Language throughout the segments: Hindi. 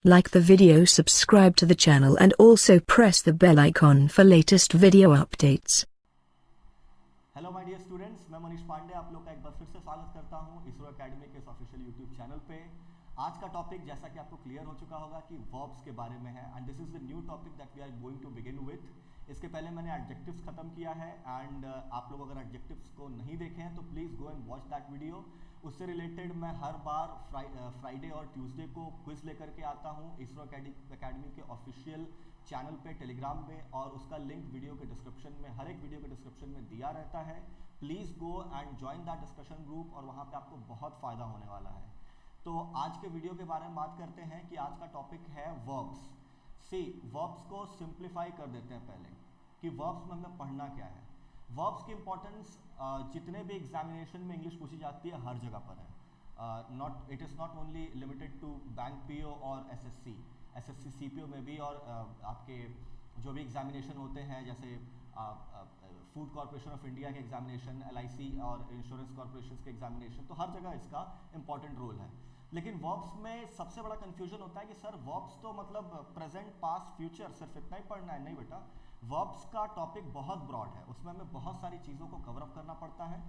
Like the video, subscribe to the channel and also press the bell icon for latest video updates. Hello my dear students, मैं मनीष पांडे आप लोग का एक बार फिर से स्वागत करता हूं इसरो एकेडमी के ऑफिशियल यूट्यूब चैनल पे। आज का टॉपिक जैसा कि आपको क्लियर हो चुका होगा कि वर्ब्स के बारे में है and this is the new topic that we are going to begin with. इसके पहले मैंने एडजेक्टिव्स खत्म किया है एंड आप लोग अगर एडजेक्टिव्स को नहीं देखे हैं तो please go and watch that video. उससे रिलेटेड मैं हर बार फ्राइडे और ट्यूसडे को क्विज लेकर के आता हूँ इसरो एकेडमी के ऑफिशियल चैनल पे टेलीग्राम पे, और उसका लिंक वीडियो के डिस्क्रिप्शन में, हर एक वीडियो के डिस्क्रिप्शन में दिया रहता है। Please go and join that discussion group और वहाँ पे आपको बहुत फ़ायदा होने वाला है। तो आज के वीडियो के बारे में बात करते हैं कि आज का टॉपिक है वर्ब्स। सी, वर्ब्स को सिंप्लीफाई कर देते हैं पहले कि वर्ब्स में हमें पढ़ना क्या है। वर्ब्स की इंपॉर्टेंस जितने भी एग्जामिनेशन में इंग्लिश पूछी जाती है हर जगह पर है। It is not only limited to bank PO और एसएससी सीपीओ में भी, और आपके जो भी एग्जामिनेशन होते हैं जैसे फूड कॉर्पोरेशन ऑफ इंडिया के एग्जामिनेशन, एलआईसी और इंश्योरेंस कॉर्पोरेशन के एग्जामिनेशन, तो हर जगह इसका इंपॉर्टेंट रोल है। लेकिन वर्ब्स में सबसे बड़ा कंफ्यूजन होता है कि सर वर्ब्स तो मतलब प्रेजेंट, पास्ट, फ्यूचर सिर्फ इतना ही पढ़ना है। नहीं बेटा, वर्ब्स का टॉपिक बहुत ब्रॉड है, उसमें हमें बहुत सारी चीज़ों को कवर अप करना पड़ता है।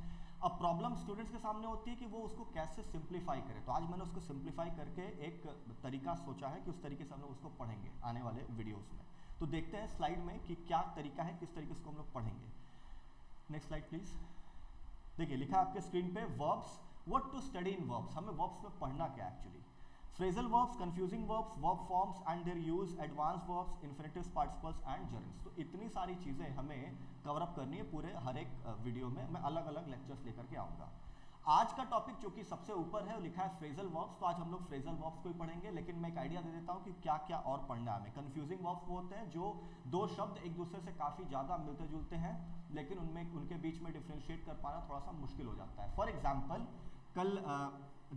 अब प्रॉब्लम स्टूडेंट्स के सामने होती है कि वो उसको कैसे सिंप्लीफाई करें। तो आज मैंने उसको सिंप्लीफाई करके एक तरीका सोचा है कि उस तरीके से हम लोग उसको पढ़ेंगे आने वाले वीडियोस में। तो देखते हैं स्लाइड में कि क्या तरीका है, किस तरीके से हम लोग पढ़ेंगे। Next slide please. देखिए लिखा है आपके स्क्रीन पे verbs, what to study in verbs. हमें वर्ब्स में पढ़ना क्या है actually. Phrasal verbs, confusing verbs, verb forms and their use, advance verbs, infinitives, participles and journals. तो इतनी सारी चीजें हमें कवर अप करनी है पूरे हर एक वीडियो में। मैं अलग अलग लेक्चर्स लेकर के आऊंगा। आज का टॉपिक जो कि सबसे ऊपर है वो लिखा है फ्रेजल वर्ब्स, तो आज हम लोग फ्रेजल वर्ब्स को ही पढ़ेंगे। लेकिन मैं एक आइडिया दे देता हूँ कि क्या क्या और पढ़ना है हमें। कंफ्यूजिंग वर्ब्स वो होते हैं जो दो शब्द एक दूसरे से काफी ज्यादा मिलते जुलते हैं लेकिन उनमें उनके बीच में डिफ्रेंशिएट कर पाना थोड़ा सा मुश्किल हो जाता है। फॉर एग्जाम्पल, कल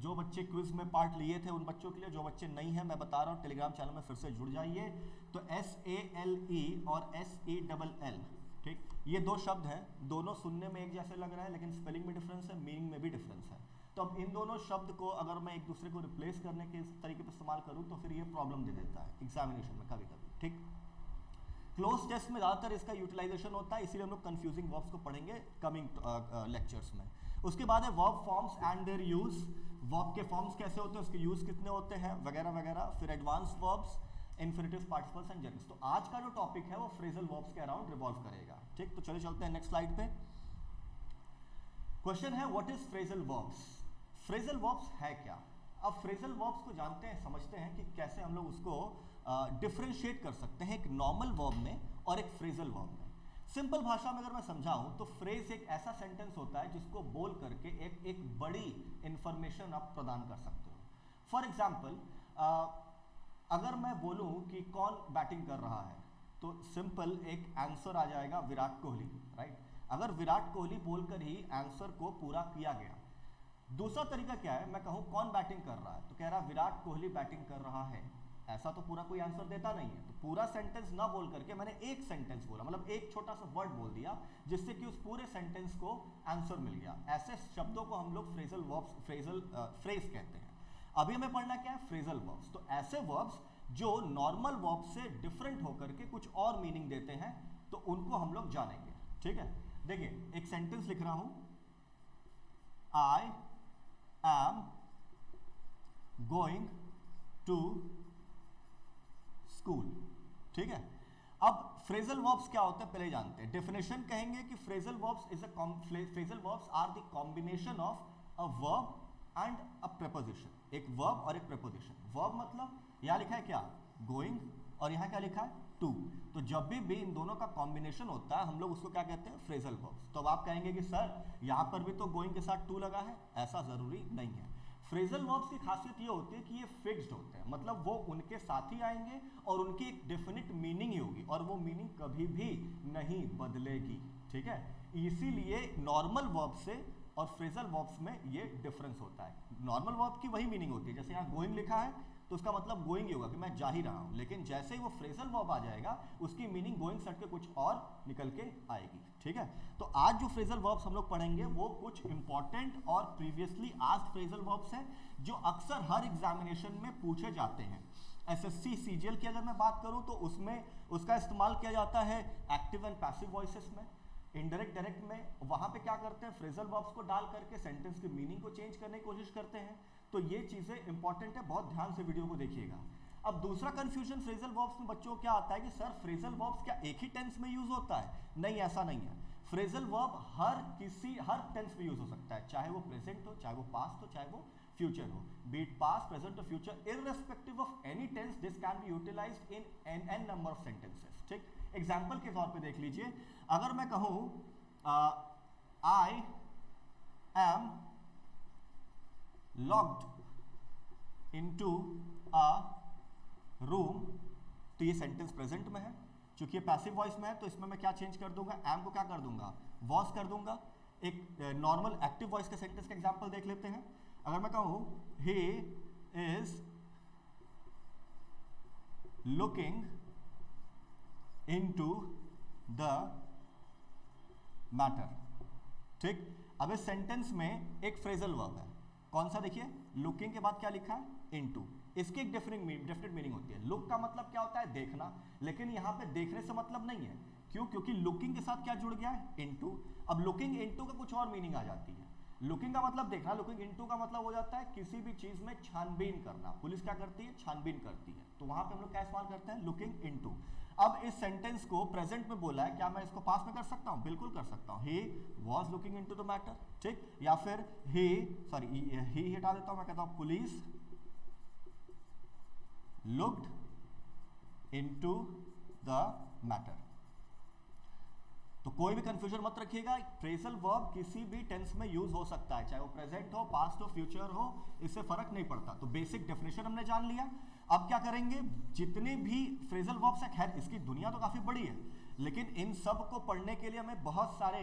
जो बच्चे क्विज में पार्ट लिए थे उन बच्चों के लिए, जो बच्चे नहीं हैं मैं बता रहा हूँ टेलीग्राम चैनल में फिर से जुड़ जाइए। तो SALE और SELL, ठीक, ये दो शब्द हैं, दोनों सुनने में एक जैसे लग रहा है लेकिन स्पेलिंग में डिफरेंस है, मीनिंग में भी डिफरेंस है। तो अब इन दोनों शब्द को अगर मैं एक दूसरे को रिप्लेस करने के तरीके पर इस्तेमाल करूँ तो फिर ये प्रॉब्लम दे देता है एग्जामिनेशन में कभी कभी। ठीक, क्लोज टेस्ट में ज़्यादातर इसका यूटिलाइजेशन होता है, इसीलिए हम लोग कंफ्यूजिंग वर्ब्स को पढ़ेंगे कमिंग लेक्चर्स में। उसके बाद है verb forms and their use, verb के फॉर्म्स कैसे होते हैं, उसके यूज कितने होते हैं वगैरह वगैरह। फिर advance verbs, infinitives, participles and journals. तो आज का जो टॉपिक है वो फ्रेजल वर्ब्स के अराउंड रिवॉल्व करेगा। ठीक, तो चलिए चलते हैं नेक्स्ट स्लाइड पे। क्वेश्चन है what is phrasal verbs. Phrasal verbs है क्या। अब फ्रेजल वर्ब्स को जानते हैं, समझते हैं कि कैसे हम लोग उसको डिफरेंशिएट कर सकते हैं एक नॉर्मल वर्ब में और एक फ्रेजल वर्ब में। सिंपल भाषा में अगर मैं समझाऊं तो फ्रेज एक ऐसा सेंटेंस होता है जिसको बोल करके एक बड़ी इंफॉर्मेशन आप प्रदान कर सकते हो। फॉर एग्जाम्पल, अगर मैं बोलूं कि कौन बैटिंग कर रहा है तो सिंपल एक आंसर आ जाएगा विराट कोहली, राइट। अगर विराट कोहली बोलकर ही आंसर को पूरा किया गया। दूसरा तरीका क्या है, मैं कहूं कौन बैटिंग कर रहा है तो कह रहा विराट कोहली बैटिंग कर रहा है, ऐसा तो पूरा कोई आंसर देता नहीं है। तो पूरा सेंटेंस ना बोल करके मैंने एक सेंटेंस बोला, मतलब एक छोटा सा वर्ड बोल दिया जिससे कि उस पूरे सेंटेंस को आंसर मिल गया। ऐसे शब्दों को हम लोग फ्रेजल वर्ब्स, फ्रेज कहते हैं। अभी हमें पढ़ना क्या है, फ्रेजल वर्ब्स। तो ऐसे वर्ब्स जो नॉर्मल वर्ब से डिफरेंट होकर के कुछ और मीनिंग देते हैं तो उनको हम लोग जानेंगे। ठीक है, देखिए एक सेंटेंस लिख रहा हूं, I am going to school. ठीक है, अब फ्रेजल वर्ब्स क्या होते हैं पहले जानते हैं। डेफिनेशन कहेंगे कि phrasal verbs are the combination of a verb and a preposition. एक वर्ब और एक प्रेपोजिशन। वर्ब मतलब यहां लिखा है क्या, गोइंग, और यहां क्या लिखा है, टू। तो जब भी इन दोनों का कॉम्बिनेशन होता है हम लोग उसको क्या कहते हैं, फ्रेजल वर्ब्स। तो अब आप कहेंगे कि सर यहां पर भी तो गोइंग के साथ टू लगा है, ऐसा जरूरी नहीं है। फ्रेजल वर्ब्स की खासियत ये होती है कि ये फिक्स्ड होते हैं, मतलब वो उनके साथ ही आएंगे और उनकी एक डेफिनेट मीनिंग ही होगी और वो मीनिंग कभी भी नहीं बदलेगी। ठीक है, इसीलिए नॉर्मल वर्ब से और फ्रेजल वर्ब्स में ये डिफरेंस होता है। नॉर्मल वर्ब की वही मीनिंग होती है, जैसे यहाँ गोइंग लिखा है तो उसका मतलब गोइंग ही होगा कि मैं जा ही रहा हूँ, लेकिन जैसे ही वो फ्रेजल वर्ब आ जाएगा उसकी मीनिंग गोइंग से हट के कुछ और निकल के आएगी। ठीक है, तो आज जो फ्रेजल वर्ब्स हम लोग पढ़ेंगे वो कुछ इंपॉर्टेंट और प्रीवियसली आस्क्ड फ्रेजल वर्ब्स हैं जो अक्सर हर एग्जामिनेशन में पूछे जाते हैं। एसएससी सीजीएल की अगर मैं बात करूं तो उसमें उसका इस्तेमाल किया जाता है एक्टिव एंड पैसिव वॉइसेस में, इनडायरेक्ट डायरेक्ट में। वहां पे क्या करते हैं, फ्रेजल वर्ब्स को डाल करके सेंटेंस की मीनिंग को चेंज करने की कोशिश करते हैं। तो ये चीजें इंपॉर्टेंट है, बहुत ध्यान से वीडियो को देखिएगा। अब दूसरा कंफ्यूजन फ्रेजल वर्ब्स में बच्चों को क्या आता है कि सर फ्रेजल वर्ब्स क्या एक ही टेंस में यूज होता है? नहीं, ऐसा नहीं है। फ्रेजल वर्ब हर टेंस में यूज हो सकता है, चाहे वो प्रेजेंट हो, चाहे वो पास्ट हो, चाहे वो फ्यूचर हो, बी इट पास्ट, प्रेजेंट और future, irrespective of any tense this can be utilised in an number of sentences. ठीक, एग्जांपल के तौर पे देख लीजिए, अगर मैं कहूं I am locked into a room, तो ये सेंटेंस प्रेजेंट में है। चूंकि ये पैसिव वॉइस में है तो इसमें मैं क्या चेंज कर दूंगा, एम को क्या कर दूंगा, वॉज कर दूंगा। एक नॉर्मल एक्टिव वॉइस के सेंटेंस का एग्जांपल देख लेते हैं। अगर मैं कहूं he is looking into the matter. ठीक, अब इस सेंटेंस में एक फ्रेजल वर्ब है, कौन सा? देखिए, लुकिंग के बाद क्या लिखा है, इनटू। इसकी एक डिफरेंट मीनिंग होती है। लुक का मतलब क्या होता है, देखना, लेकिन यहां पे देखने से मतलब नहीं है। क्यों? क्योंकि लुकिंग के साथ क्या जुड़ गया है, इनटू। अब लुकिंग इनटू का कुछ और मीनिंग आ जाती है। लुकिंग का मतलब देखना, लुकिंग इनटू का मतलब हो जाता है किसी भी चीज में छानबीन करना। पुलिस क्या करती है, छानबीन करती है, तो वहां पे हम लोग क्या इस्तेमाल करते हैं, लुकिंग इनटू। अब इस सेंटेंस को प्रेजेंट में बोला है, क्या मैं इसको पास्ट में कर सकता हूं? बिल्कुल कर सकता हूं। He was looking into the matter. ठीक, या फिर ही हटा देता हूं, मैं कहता हूं police looked into the matter. तो कोई भी कंफ्यूजन मत रखिएगा, फ्रेजल वर्ब किसी भी टेंस में यूज हो सकता है, चाहे वो प्रेजेंट हो, पास्ट हो, फ्यूचर हो, इससे फर्क नहीं पड़ता। तो बेसिक डेफिनेशन हमने जान लिया। अब क्या करेंगे, जितने भी फ्रेजल वर्ब्स हैं, खैर इसकी दुनिया तो काफी बड़ी है, लेकिन इन सब को पढ़ने के लिए हमें बहुत सारे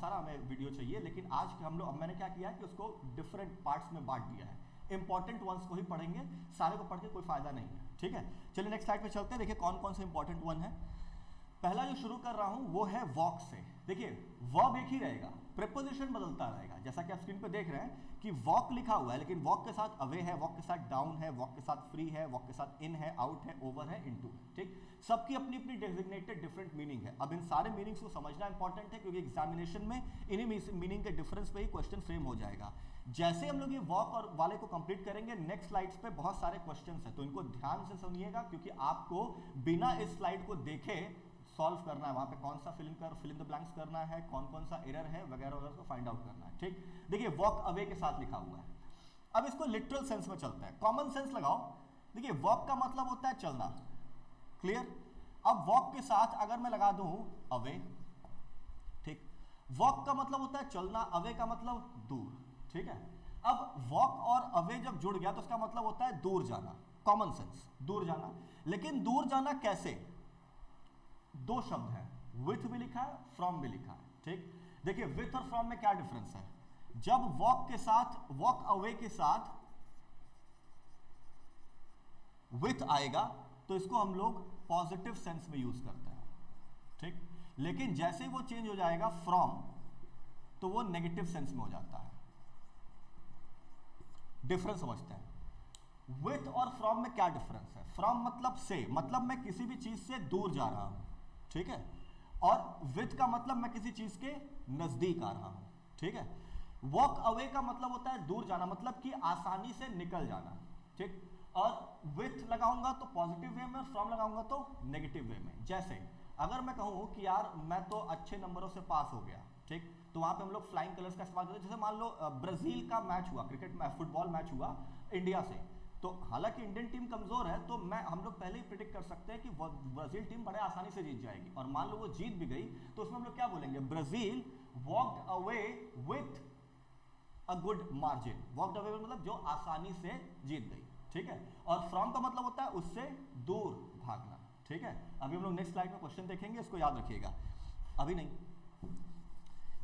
हमें वीडियो चाहिए। लेकिन आज मैंने क्या किया कि उसको डिफरेंट पार्ट्स में बांट दिया है। इंपॉर्टेंट वंस को ही पढ़ेंगे, सारे को पढ़ के कोई फायदा नहीं है। ठीक है, चलिए नेक्स्ट स्लाइड पे चलते हैं। देखिए कौन कौन से इंपॉर्टेंट वन है। पहला जो शुरू कर रहा हूं वो है वॉक से। देखिए वर्ब एक ही रहेगा, प्रीपोजिशन बदलता रहेगा। जैसा कि आप स्क्रीन पे देख रहे हैं कि वॉक लिखा हुआ है, लेकिन वॉक के साथ अवे है, वॉक के साथ डाउन है, वॉक के साथ फ्री है, वॉक के साथ इन है, आउट है, ओवर है, इनटू है। ठीक, सबकी अपनी अपनी डेजिग्नेटेड डिफरेंट मीनिंग है। अब इन सारे मीनिंग्स को समझना इंपॉर्टेंट है, क्योंकि एग्जामिनेशन में इन्हीं मीनिंग के डिफरेंस पे ही क्वेश्चन फ्रेम हो जाएगा। जैसे हम लोग ये वॉक और वाले को कंप्लीट करेंगे, नेक्स्ट स्लाइड्स पे बहुत सारे क्वेश्चंस हैं, तो इनको ध्यान से सुनिएगा, क्योंकि आपको बिना इस स्लाइड को देखे सॉल्व करना है। वहां पे कौन सा फिल इन द ब्लैंक्स करना है, कौन कौन सा एरर है वगैरह वगैरह को फाइंड आउट करना है। ठीक, देखिए वॉक अवे के साथ लिखा हुआ है। अब इसको लिटरल सेंस में चलते हैं, कॉमन सेंस लगाओ। देखिए वॉक का मतलब होता है चलना, क्लियर। अब वॉक के साथ अगर मैं लगा दूं अवे, ठीक, वॉक का मतलब होता है चलना, अवे का मतलब दूर। ठीक है, अब वॉक और अवे जब जुड़ गया तो उसका मतलब होता है दूर जाना, कॉमन सेंस, दूर जाना। लेकिन दूर जाना कैसे? दो शब्द हैं, विथ भी लिखा है, फ्रॉम भी लिखा है। ठीक, देखिए विथ और फ्रॉम में क्या डिफरेंस है। जब वॉक के साथ, वॉक अवे के साथ विथ आएगा तो इसको हम लोग पॉजिटिव सेंस में यूज करते हैं। ठीक, लेकिन जैसे ही वो चेंज हो जाएगा फ्रॉम, तो वो नेगेटिव सेंस में हो जाता है। डिफरेंस समझते हैं। विथ और फ्रॉम में क्या डिफरेंस है? फ्रॉम मतलब से, मतलब मैं किसी भी चीज से दूर जा रहा हूं, ठीक है, और विथ का मतलब मैं किसी चीज के नजदीक आ रहा हूं। ठीक है, वॉक अवे का मतलब होता है दूर जाना, मतलब कि आसानी से निकल जाना। ठीक, और विथ लगाऊंगा तो पॉजिटिव वे में, और फ्रॉम लगाऊंगा तो नेगेटिव वे में। जैसे अगर मैं कहूं कि यार मैं तो अच्छे नंबरों से पास हो गया, ठीक, तो वहां पे हम लोग फ्लाइंग कलर्स का इस्तेमाल करते हैं। जैसे मान लो ब्राजील का मैच हुआ, क्रिकेट मैच, फुटबॉल मैच हुआ इंडिया से, तो हालांकि इंडियन टीम कमजोर है, तो हम लोग पहले ही प्रिडिक्ट कर सकते हैं कि ब्राजील टीम बड़े आसानी से जीत जाएगी। और मान लो वो जीत भी गई, तो उसमें हम लोग क्या बोलेंगे, Brazil walked away with a good margin. Walked away मतलब जो आसानी से जीत गई। ठीक है, और फ्रॉम का मतलब होता है उससे दूर भागना। ठीक है, अभी हम लोग नेक्स्ट स्लाइड में क्वेश्चन देखेंगे, इसको याद रखिएगा, अभी नहीं।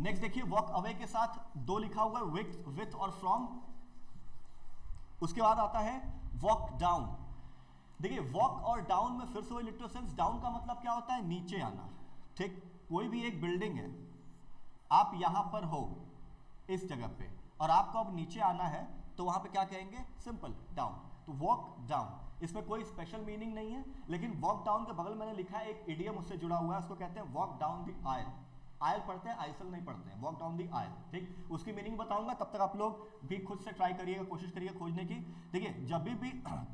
नेक्स्ट देखिए, वॉक अवे के साथ दो लिखा हुआ है, विथ और फ्रॉम। उसके बाद आता है वॉक डाउन। देखिए वॉक और डाउन में फिर से वही लिटरल सेंस। डाउन का मतलब क्या होता है, नीचे आना। ठीक, कोई भी एक बिल्डिंग है, आप यहां पर हो इस जगह पे, और आपको अब नीचे आना है तो वहां पे क्या कहेंगे, सिंपल डाउन, तो वॉक डाउन। इसमें कोई स्पेशल मीनिंग नहीं है, लेकिन वॉक डाउन के बगल मैंने लिखा है एक इडियम उससे जुड़ा हुआ है, उसको कहते हैं walk down the aisle. Oil पढ़ते हैं, आइसल नहीं पढ़ते हैं, वॉक डाउन दी आयल, ठीक। उसकी मीनिंग बताऊंगा, तब तक आप लोग भी खुद से ट्राई करिएगा, कोशिश करिएगा खोजने की। देखिए जब भी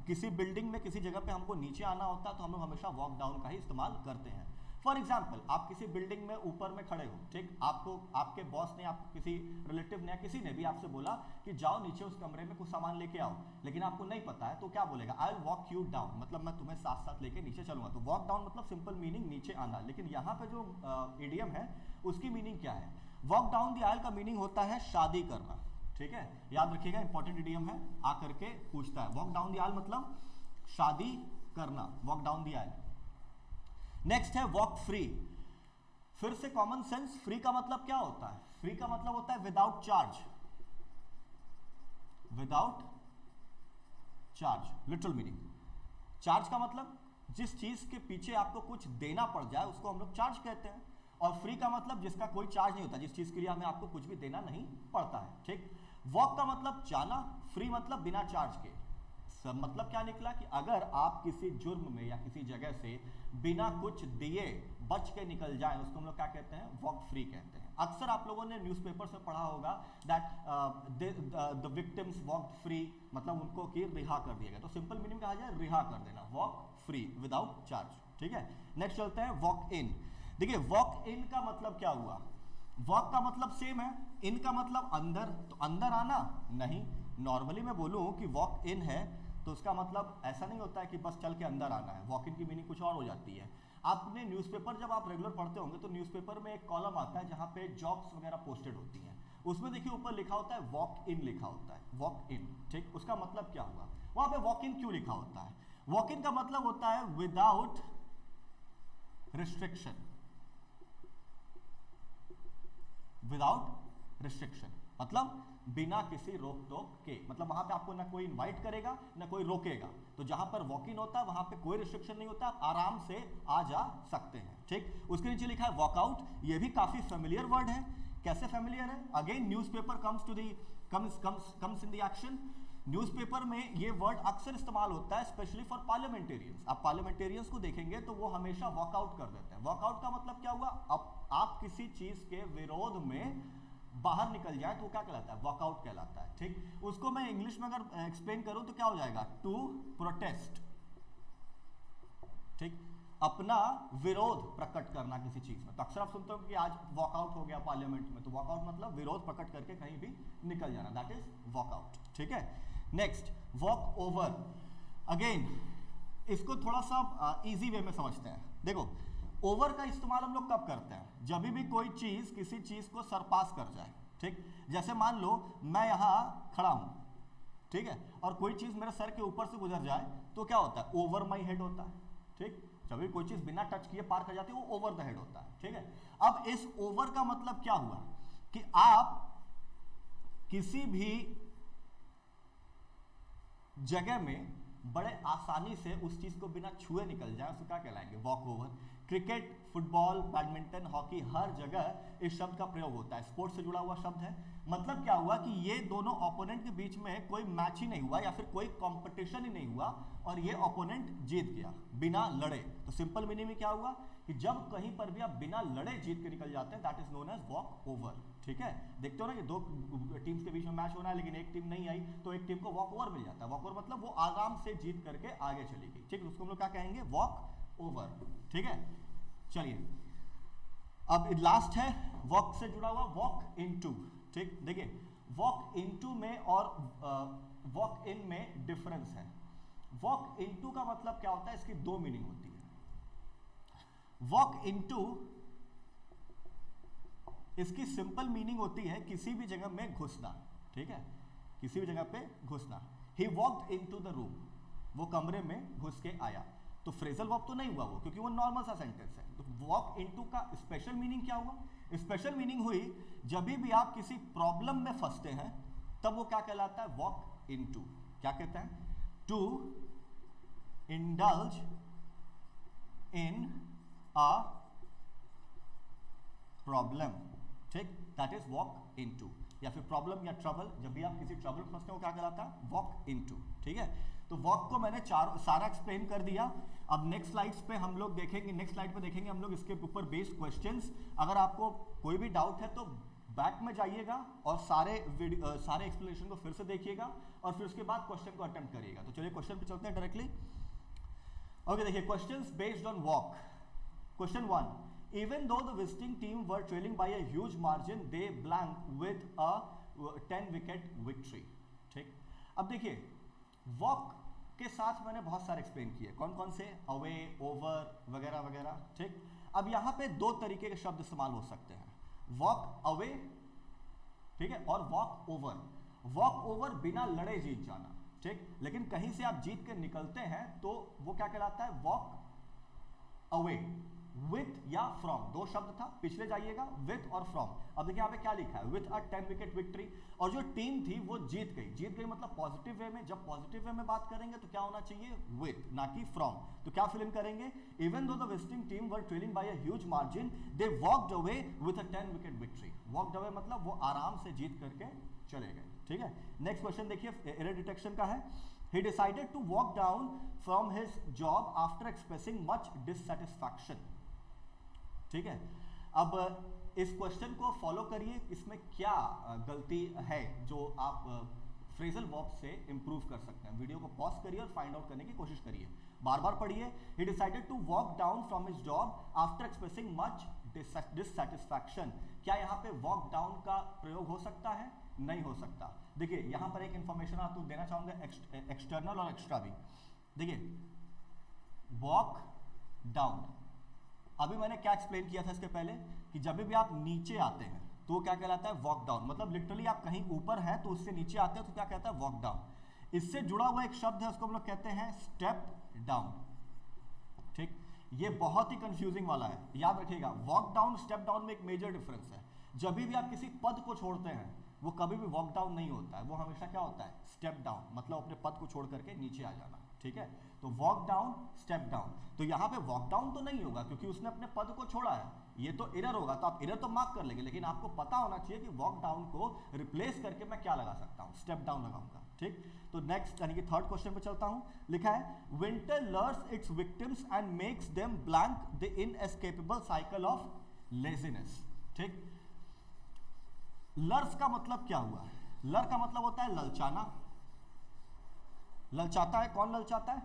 किसी बिल्डिंग में किसी जगह पे हमको नीचे आना होता है तो हम लोग हमेशा वॉक डाउन का ही इस्तेमाल करते हैं। फॉर एग्जाम्पल, आप किसी बिल्डिंग में ऊपर में खड़े हो, ठीक, आपको आपके बॉस ने, आप किसी रिलेटिव ने या किसी ने भी आपसे बोला कि जाओ नीचे उस कमरे में कुछ सामान लेके आओ, लेकिन आपको नहीं पता है, तो क्या बोलेगा, I will walk you down, मतलब मैं तुम्हें साथ साथ लेके नीचे चलूंगा। तो वॉक डाउन मतलब सिंपल मीनिंग नीचे आना, लेकिन यहाँ पे जो इडियम है उसकी मीनिंग क्या है। वॉक डाउन द आयल का मीनिंग होता है शादी करना, ठीक है, याद रखिएगा, इंपॉर्टेंट इडियम है, आकर के पूछता है। वॉक डाउन द आयल मतलब शादी करना, walk down the aisle. Next है वॉक फ्री। फिर से कॉमन सेंस, फ्री का मतलब क्या होता है, फ्री का मतलब होता है without charge, without charge, literal meaning. Charge का मतलब जिस चीज के पीछे आपको कुछ देना पड़ जाए उसको हम लोग चार्ज कहते हैं, और फ्री का मतलब जिसका कोई चार्ज नहीं होता, जिस चीज के लिए हमें आपको कुछ भी देना नहीं पड़ता है, ठीक। वॉक का मतलब जाना, फ्री मतलब बिना चार्ज के। सब मतलब क्या निकला कि अगर आप किसी जुर्म में या किसी जगह से बिना कुछ दिए बच के निकल जाएं, उसको हम लोग क्या कहते हैं, वॉक फ्री कहते हैं। अक्सर आप लोगों ने न्यूज़पेपर्स में पढ़ा होगा that the victims walk free, मतलब उनको कि रिहा कर दिया गया, तो सिंपल मीनिंग कहा जाए रिहा कर देना, वॉक फ्री विदाउट चार्ज, ठीक है। नेक्स्ट चलते हैं वॉक इन। देखिए वॉक इन का मतलब क्या हुआ, वॉक का मतलब सेम है, इन का मतलब अंदर, तो अंदर आना नहीं। नॉर्मली मैं बोलूं कि वॉक इन है तो उसका मतलब ऐसा नहीं होता है कि बस चल के अंदर आना है, वॉक इन की मीनिंग कुछ और हो जाती है। आपने न्यूज़पेपर जब आप रेगुलर पढ़ते होंगे तो न्यूज़पेपर में एक कॉलम आता है जहां पे जॉब्स वगैरह पोस्टेड होती हैं, उसमें देखिए ऊपर लिखा होता है वॉक इन, लिखा होता है वॉक इन, ठीक। उसका मतलब क्या हुआ, वहां पे वॉक इन क्यों लिखा होता है, वॉक इन का मतलब होता है विदाउट रिस्ट्रिक्शन, विदाउट रिस्ट्रिक्शन मतलब बिना किसी रोक टोक के, मतलब वहां पे आपको ना कोई इनवाइट करेगा ना कोई रोकेगा, तो जहां पर वॉक इन होता है वहां पे कोई रिस्ट्रिक्शन नहीं होता, आप आराम से आ जा सकते हैं, ठीक। उसके नीचे लिखा है वॉकआउट, ये भी काफी फेमिलियर वर्ड है। कैसे फेमिलियर है, again newspaper comes to the comes in the action. Newspaper में ये वर्ड अक्सर इस्तेमाल होता है स्पेशली फॉर पार्लियामेंटेरियंस। आप पार्लियामेंटेरियंस को देखेंगे तो वो हमेशा वॉकआउट कर देते हैं। वॉकआउट का मतलब क्या हुआ, आप किसी चीज के विरोध में बाहर निकल जाए तो वो क्या कहलाता है, वॉकआउट कहलाता है, ठीक। उसको मैं इंग्लिश में अगर एक्सप्लेन करूं तो क्या हो जाएगा, टू प्रोटेस्ट, ठीक, अपना विरोध प्रकट करना किसी चीज में। तो अक्सर आप सुनते हो कि आज वॉकआउट हो गया पार्लियामेंट में, तो वॉकआउट मतलब विरोध प्रकट करके कहीं भी निकल जाना, दैट इज वॉकआउट, ठीक है। Next walk over. अगेन इसको थोड़ा सा इजी वे में समझते हैं। देखो ओवर का इस्तेमाल हम लोग कब करते हैं, जब भी कोई चीज किसी चीज को सरपास कर जाए, ठीक। जैसे मान लो मैं यहां खड़ा हूं, ठीक है, और कोई चीज मेरे सर के ऊपर से गुजर जाए तो क्या होता है, ओवर माई हेड होता है, ठीक। जब भी कोई चीज बिना टच किए पार कर जाती है वो ओवर द हेड होता है, ठीक है। अब इस ओवर का मतलब क्या हुआ कि आप किसी भी जगह में बड़े आसानी से उस चीज को बिना छुए निकल जाए, उसको क्या कहलाएंगे, walk over. Cricket, football, badminton, hockey, हर जगह इस शब्द का प्रयोग होता है, स्पोर्ट्स से जुड़ा हुआ शब्द है। मतलब क्या हुआ कि ये दोनों ओपोनेंट के बीच में कोई मैच ही नहीं हुआ या फिर कोई कंपटीशन ही नहीं हुआ और ये ओपोनेंट जीत गया बिना लड़े। तो सिंपल मीनिंग में क्या हुआ कि जब कहीं पर भी आप बिना लड़े जीत के निकल जाते हैं, that is known as walk over, ठीक है। देखते हो ना कि दो टीम्स के बीच में मैच होना है लेकिन एक टीम नहीं आई तो एक टीम को वॉक ओवर मिल जाता है। वॉक ओवर मतलब वो आराम से जीत करके आगे चली गई, ठीक है। उसको हम लोग क्या कहेंगे, वॉक ओवर, ठीक है। चलिए अब लास्ट है वॉक से जुड़ा हुआ वॉक इनटू, ठीक। देखिए वॉक इनटू में और वॉक इन में डिफरेंस है। वॉक इनटू का मतलब क्या होता है, इसकी दो मीनिंग होती है। वॉक इनटू इसकी सिंपल मीनिंग होती है किसी भी जगह में घुसना, ठीक है, किसी भी जगह पे घुसना। ही वॉक्ड इनटू द रूम, वो कमरे में घुस के आया। तो फ्रेजल वर्ब तो नहीं हुआ वो, क्योंकि वो नॉर्मल सा सेंटेंस है। तो वॉक इनटू का स्पेशल मीनिंग क्या हुआ, स्पेशल मीनिंग हुई जब भी आप किसी प्रॉब्लम में फंसते हैं तब वो क्या कहलाता है, वॉक इनटू। क्या कहते हैं, to indulge in a problem, ठीक, दैट इज वॉक इनटू। या फिर प्रॉब्लम या ट्रबल, जब भी आप किसी ट्रबल में फंसते हो क्या कहलाता है, वॉक इनटू। ठीक है, तो वॉक को मैंने सारा एक्सप्लेन कर दिया। अब नेक्स्ट स्लाइड्स पे हम लोग देखेंगे, नेक्स्ट स्लाइड पे देखेंगे हम लोग इसके ऊपर बेस्ड क्वेश्चंस। अगर आपको कोई भी डाउट है तो बैक में जाइएगा और सारे एक्सप्लेनेशन को फिर से देखिएगा और फिर उसके बाद क्वेश्चन को अटेम्प्ट करिएगा। तो चलिए क्वेश्चन पे चलते हैं डायरेक्टली। ओके, देखिए questions based on walk. Question 1, even though the visiting team were trailing by a huge margin, they blank with a 10 wicket victory। ठीक, अब देखिए वॉक के साथ मैंने बहुत सारे एक्सप्लेन किए, कौन कौन से, अवे, ओवर वगैरह वगैरह। ठीक, अब यहाँ पे दो तरीके के शब्द इस्तेमाल हो सकते हैं, वॉक अवे, ठीक है, और वॉक ओवर। वॉक ओवर बिना लड़े जीत जाना, ठीक, लेकिन कहीं से आप जीत के निकलते हैं तो वो क्या कहलाता है, वॉक अवे। विथ या फ्रॉम, दो शब्द था, पिछले जाइएगा, विथ और फ्रॉम। अब देखिए यहाँ पे क्या लिखा है, विथ अ 10 विकेट विक्ट्री, और जो टीम थी वो जीत गई मतलब पॉजिटिव वे में। जब पॉजिटिव वे में बात करेंगे तो क्या होना चाहिए, विथ, ना कि फ्रॉम। तो क्या फिल इन करेंगे, even though the visiting team were trailing by a huge margin, they walked away with a 10 wicket victory. Walked away मतलब वो आराम से जीत करके चले गए। ठीक है, नेक्स्ट क्वेश्चन देखिए, एरर डिटेक्शन का है। He decided to walk down from his job after expressing much dissatisfaction। ठीक है, अब इस क्वेश्चन को फॉलो करिए, इसमें क्या गलती है जो आप फ्रेजल वर्ब से इंप्रूव कर सकते हैं। वीडियो को पॉज करिए और फाइंड आउट करने की कोशिश करिए, बार बार पढ़िए। He decided to walk down from his job after expressing much dissatisfaction। क्या यहाँ पे walk down का प्रयोग हो सकता है, नहीं हो सकता। देखिए यहाँ पर एक इंफॉर्मेशन आपको देना चाहूंगा, एक्सटर्नल और एक्स्ट्रा भी। देखिए वॉक डाउन, अभी मैंने क्या एक्सप्लेन किया था इसके पहले कि जब भी आप नीचे आते हैं तो क्या कहलाता है, वॉक डाउन। मतलब लिटरली आप कहीं ऊपर है तो उससे नीचे आते हैं तो क्या कहता है, वॉक डाउन। इससे जुड़ा हुआ एक शब्द है, उसको हम लोग कहते हैं स्टेप डाउन। ठीक, ये बहुत ही कंफ्यूजिंग वाला है, याद रखिएगा। वॉक डाउन स्टेप डाउन में एक मेजर डिफरेंस है। जब भी आप किसी पद को छोड़ते हैं वो कभी भी वॉक डाउन नहीं होता है, वो हमेशा क्या होता है, स्टेप डाउन, मतलब अपने पद को छोड़ करके नीचे आ जाना। ठीक है, तो वॉक डाउन, स्टेप डाउन। तो यहाँ पे वॉक डाउन तो नहीं होगा क्योंकि उसने अपने पद को छोड़ा है, ये तो एरर होगा, तो आप एरर तो मार्क कर लेंगे, लेकिन आपको पता होना चाहिए कि वॉक डाउन को रिप्लेस करके मैं क्या लगा सकता हूँ, स्टेप डाउन लगाऊंगा। ठीक, तो नेक्स्ट यानी कि थर्ड क्वेश्चन पे चलता हूँ। लिखा है, winter lures its victims and makes them blank the inescapable cycle of laziness. ठीक, लर्स का मतलब क्या हुआ, लर का मतलब होता है ललचाना, ललचाता है, कौन ललचाता है,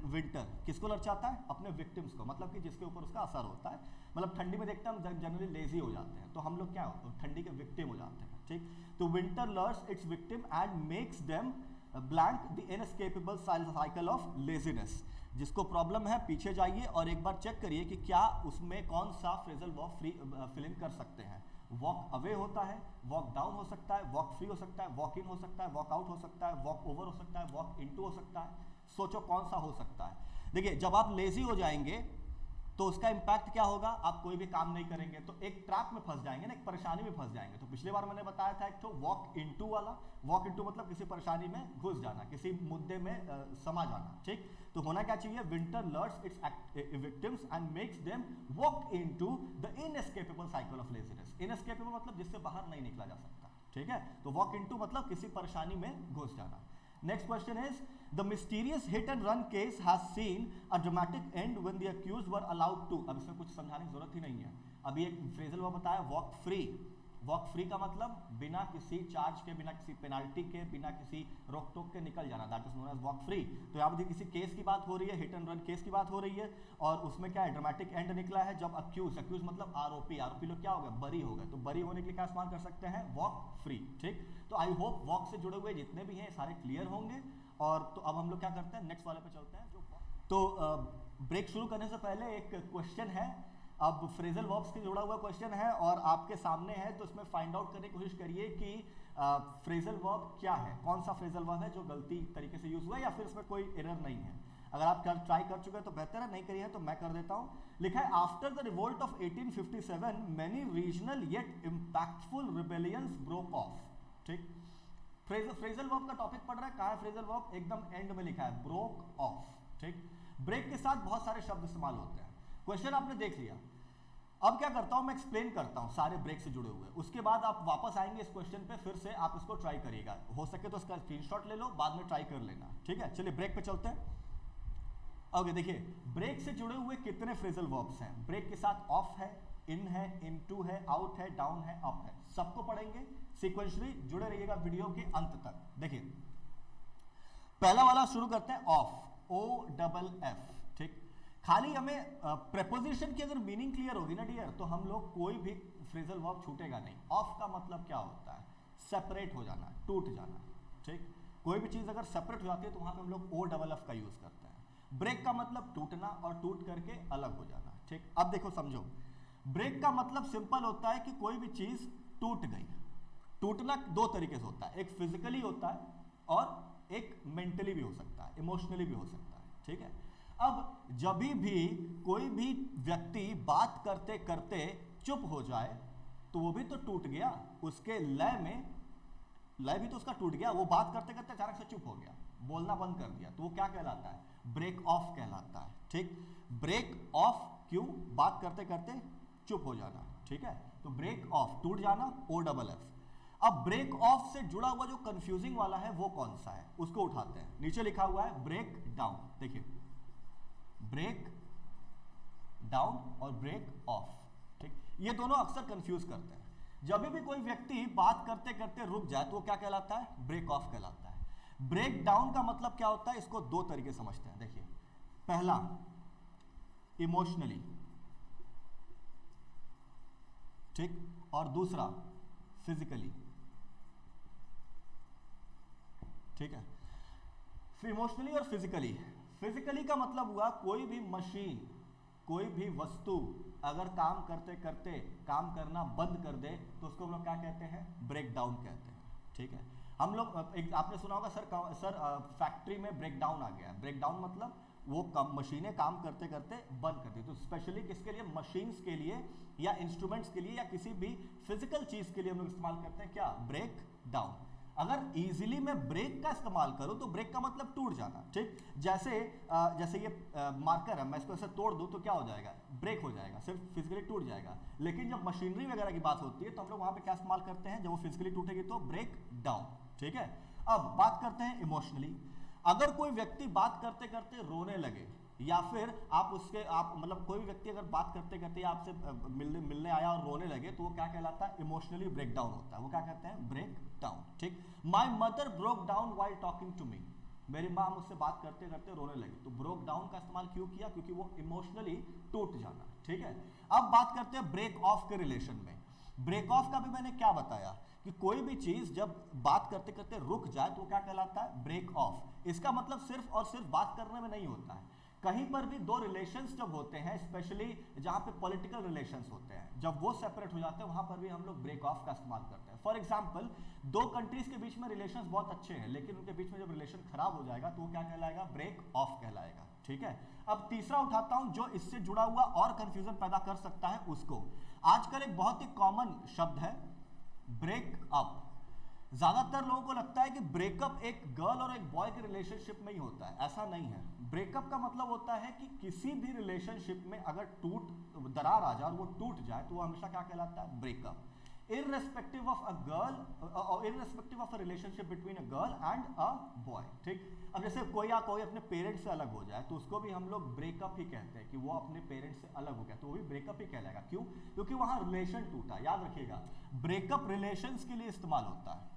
विंटर। किसको ललचाता है, अपने विक्टिम्स को, मतलब कि जिसके ऊपर उसका असर होता है। मतलब ठंडी में देखते हैं हम जनरली लेजी हो जाते हैं, तो हम लोग क्या होते हैं, ठंडी के विक्टिम हो जाते हैं। ठीक, तो winter lures its victim and makes them blank the inescapable cycle of laziness. जिसको प्रॉब्लम है पीछे जाइए और एक बार चेक करिए कि क्या उसमें कौन सा फ्रेजल वर्ब फिल इन कर सकते हैं। वॉक अवे होता है, वॉक डाउन हो सकता है, वॉक फ्री हो सकता है, वॉक इन हो सकता है, वॉक आउट हो सकता है, वॉक ओवर हो सकता है, वॉक इनटू हो सकता है। सोचो कौन सा हो सकता है। देखिए जब आप लेजी हो जाएंगे तो उसका इंपैक्ट क्या होगा, आप कोई भी काम नहीं करेंगे तो एक ट्रैप में फंस जाएंगे ना, एक परेशानी में फंस जाएंगे। तो पिछली बार मैंने बताया था एक तो वॉक इनटू वाला, वॉक इनटू मतलब किसी परेशानी में घुस जाना, किसी मुद्दे में समा जाना। ठीक, तो होना क्या चाहिए, winter lures its victims and makes them walk into the inescapable cycle of laziness. Inescapable मतलब जिससे बाहर नहीं निकला जा सकता। ठीक है, तो वॉक इनटू मतलब किसी परेशानी में घुस जाना। Next question is, the mysterious hit and run case has seen a dramatic end when the accused were allowed to। अब इसमें कुछ समझाने की जरूरत ही नहीं है। अभी एक फ्रेजल वर्ब बताया, वॉक फ्री। वॉक फ्री का मतलब बिना किसी चार्ज के, बिना किसी पेनाल्टी के, बिना किसी रोक टोक के निकल जाना, that is known as walk free. तो यहाँ पर किसी केस की बात हो रही है, हिट एंड रन केस की बात हो रही है, और उसमें क्या है, ड्रामेटिक एंड निकला है जब अक्यूज मतलब आरोपी लोग क्या हो गए, बरी हो गए। तो बरी होने के लिए क्या इस्तेमाल कर सकते हैं, वॉक फ्री। ठीक, तो आई होप वॉक से जुड़े हुए जितने भी हैं सारे क्लियर होंगे। और तो अब हम लोग क्या करते हैं, नेक्स्ट वाले पे चलते हैं। तो ब्रेक शुरू करने से पहले एक क्वेश्चन है, अब फ्रेजल वर्ब्स से जुड़ा हुआ क्वेश्चन है और आपके सामने है, तो इसमें फाइंड आउट करने की कोशिश करिए कि फ्रेजल वर्ब क्या है, कौन सा फ्रेजल वर्ब है जो गलती तरीके से यूज हुआ है या फिर इसमें कोई एरर नहीं है। अगर आप ट्राई कर चुके हैं तो बेहतर है, नहीं करिए तो मैं कर देता हूं। लिखा है, after the revolt of 1857 many regional yet impactful rebellions broke of. ठीक, फ्रेजल वर्ब का टॉपिक पढ़ रहा है, कहाँ है फ्रेजल वर्ब, एकदम एंड में लिखा है, ब्रोक ऑफ। ठीक, ब्रेक के साथ बहुत सारे शब्द इस्तेमाल होते हैं। क्वेश्चन आपने देख लिया, अब क्या करता हूं मैं, एक्सप्लेन करता हूं सारे ब्रेक से जुड़े हुए, उसके बाद आप वापस आएंगे इस क्वेश्चन पे, फिर से आप इसको ट्राई करिएगा, हो सके तो इसका स्क्रीनशॉट ले लो, बाद में ट्राई कर लेना, ठीक है। चलिए ब्रेक पे चलते हैं। ओके देखिए, ब्रेक से जुड़े हुए कितने फ्रेजल वर्ब्स हैं। ब्रेक के साथ ऑफ है, इन है, इनटू है, आउट है, डाउन है, अप है, सबको पढ़ेंगे सीक्वेंशली, जुड़े रहिएगा वीडियो के अंत तक। देखिए पहला वाला शुरू करते हैं, ऑफ, OFF, ठीक। खाली हमें प्रेपोजिशन की अगर मीनिंग क्लियर होगी ना डियर, तो हम लोग कोई भी फ्रेजल वर्ब छूटेगा नहीं। ऑफ का मतलब क्या होता है, सेपरेट हो जाना, टूट जाना, ठीक। कोई भी चीज अगर सेपरेट हो जाती है तो वहां पे हम लोग OFF का यूज करते हैं। ब्रेक का मतलब टूटना और टूट करके अलग हो जाना, ठीक। अब देखो समझो, ब्रेक का मतलब सिंपल होता है कि कोई भी चीज टूट गई। टूटना दो तरीके से होता है, एक फिजिकली होता है और एक मेंटली भी हो सकता है, इमोशनली भी हो सकता है, ठीक है। अब जब भी कोई भी व्यक्ति बात करते करते चुप हो जाए तो वो भी तो टूट गया, उसके लय में, लय भी तो उसका टूट गया, वो बात करते करते अचानक से चुप हो गया, बोलना बंद कर दिया, तो वो क्या कहलाता है, ब्रेक ऑफ कहलाता है, ठीक। ब्रेक ऑफ क्यों, बात करते करते चुप हो जाना, ठीक है। तो ब्रेक ऑफ, टूट जाना, OFF। अब ब्रेक ऑफ से जुड़ा हुआ जो कंफ्यूजिंग वाला है वो कौन सा है, उसको उठाते हैं। नीचे लिखा हुआ है ब्रेक डाउन, देखिए ब्रेक डाउन और ब्रेक ऑफ, ठीक। ये दोनों अक्सर कंफ्यूज करते हैं। जब भी कोई व्यक्ति बात करते करते रुक जाए तो वो क्या कहलाता है, ब्रेक ऑफ कहलाता है। ब्रेक डाउन का मतलब क्या होता है, इसको दो तरीके समझते हैं। देखिए पहला इमोशनली, ठीक, और दूसरा फिजिकली, ठीक है। इमोशनली और फिजिकली, फिजिकली का मतलब हुआ कोई भी मशीन, कोई भी वस्तु अगर काम करते करते काम करना बंद कर दे तो उसको हम लोग क्या कहते हैं, ब्रेक डाउन कहते हैं, ठीक है। हम लोग आपने सुना होगा सर फैक्ट्री में ब्रेक डाउन आ गया। ब्रेक डाउन मतलब वो मशीनें काम करते करते बंद कर दी। तो स्पेशली किसके लिए, मशीन्स के लिए या इंस्ट्रूमेंट्स के लिए या किसी भी फिजिकल चीज के लिए हम लोग इस्तेमाल करते हैं क्या, ब्रेक डाउन। अगर इजीली मैं ब्रेक का इस्तेमाल करूं तो ब्रेक का मतलब टूट जाना, ठीक। जैसे ये मार्कर है, मैं इसको ऐसे तोड़ दूं तो क्या हो जाएगा, ब्रेक हो जाएगा, सिर्फ फिजिकली टूट जाएगा। लेकिन जब मशीनरी वगैरह की बात होती है तो हम लोग वहां पे क्या इस्तेमाल करते हैं, जब वो फिजिकली टूटेगी तो ब्रेक डाउन, ठीक है। अब बात करते हैं इमोशनली। अगर कोई व्यक्ति बात करते करते रोने लगे या फिर आप मतलब कोई व्यक्ति अगर बात करते करते आपसे मिलने आया और रोने लगे तो वो क्या कहलाता है, इमोशनली ब्रेक डाउन होता है, वो क्या कहते हैं, ब्रेक डाउन, ठीक। My mother broke down while talking to me, मेरी माँ मुझसे बात करते करते रोने लगी। तो ब्रोक डाउन का इस्तेमाल क्यों किया, क्योंकि वो इमोशनली टूट जाना, ठीक है। अब बात करते हैं ब्रेक ऑफ के रिलेशन में। ब्रेक ऑफ का भी मैंने क्या बताया कि कोई भी चीज जब बात करते करते रुक जाए तो क्या कहलाता है, ब्रेक ऑफ। इसका मतलब सिर्फ और सिर्फ बात करने में नहीं होता है, कहीं पर भी दो रिलेशंस जब होते हैं, स्पेशली जहां पे पॉलिटिकल रिलेशंस होते हैं, जब वो सेपरेट हो जाते हैं वहां पर भी हम लोग ब्रेक ऑफ का इस्तेमाल करते हैं। फॉर एग्जांपल, दो कंट्रीज के बीच में रिलेशंस बहुत अच्छे हैं लेकिन उनके बीच में जब रिलेशन खराब हो जाएगा तो वो क्या कहलाएगा, ब्रेक ऑफ कहलाएगा, ठीक है। अब तीसरा उठाता हूं जो इससे जुड़ा हुआ और कंफ्यूजन पैदा कर सकता है उसको। आजकल एक बहुत ही कॉमन शब्द है ब्रेक अप। ज्यादातर लोगों को लगता है कि ब्रेकअप एक गर्ल और एक बॉय के रिलेशनशिप में ही होता है, ऐसा नहीं है। ब्रेकअप का मतलब होता है कि किसी भी रिलेशनशिप में अगर दरार आ जाए और वो टूट जाए तो वो हमेशा क्या कहलाता है, breakup. Irrespective of a girl, irrespective of a relationship between a girl and a boy, ठीक। अब जैसे कोई अपने पेरेंट्स से अलग हो जाए तो उसको भी हम लोग ब्रेकअप ही कहते हैं कि वो अपने पेरेंट्स से अलग हो गया, तो वो भी ब्रेकअप ही कहलाएगा। क्यों, क्योंकि वहां रिलेशन टूटा। याद रखिएगा, ब्रेकअप रिलेशंस के लिए इस्तेमाल होता है,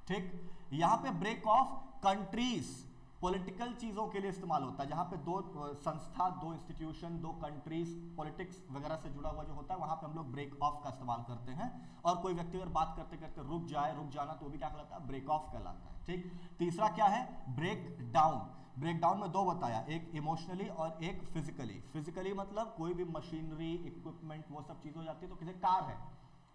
ठीक। यहां पे ब्रेक ऑफ कंट्रीज, पॉलिटिकल चीजों के लिए इस्तेमाल होता है, जहां पे दो संस्था, दो इंस्टीट्यूशन, दो कंट्रीज, पॉलिटिक्स वगैरह से जुड़ा हुआ जो होता है वहां पे हम लोग ब्रेक ऑफ का इस्तेमाल करते हैं। और कोई व्यक्ति अगर बात करते करते रुक जाना तो भी क्या कहलाता है, ब्रेक ऑफ कहलाता है, ठीक। तीसरा क्या है, ब्रेक डाउन। ब्रेक डाउन में दो बताया, एक इमोशनली और एक फिजिकली। फिजिकली मतलब कोई भी मशीनरी, इक्विपमेंट, वो सब चीज हो जाती है। तो किसी कार है,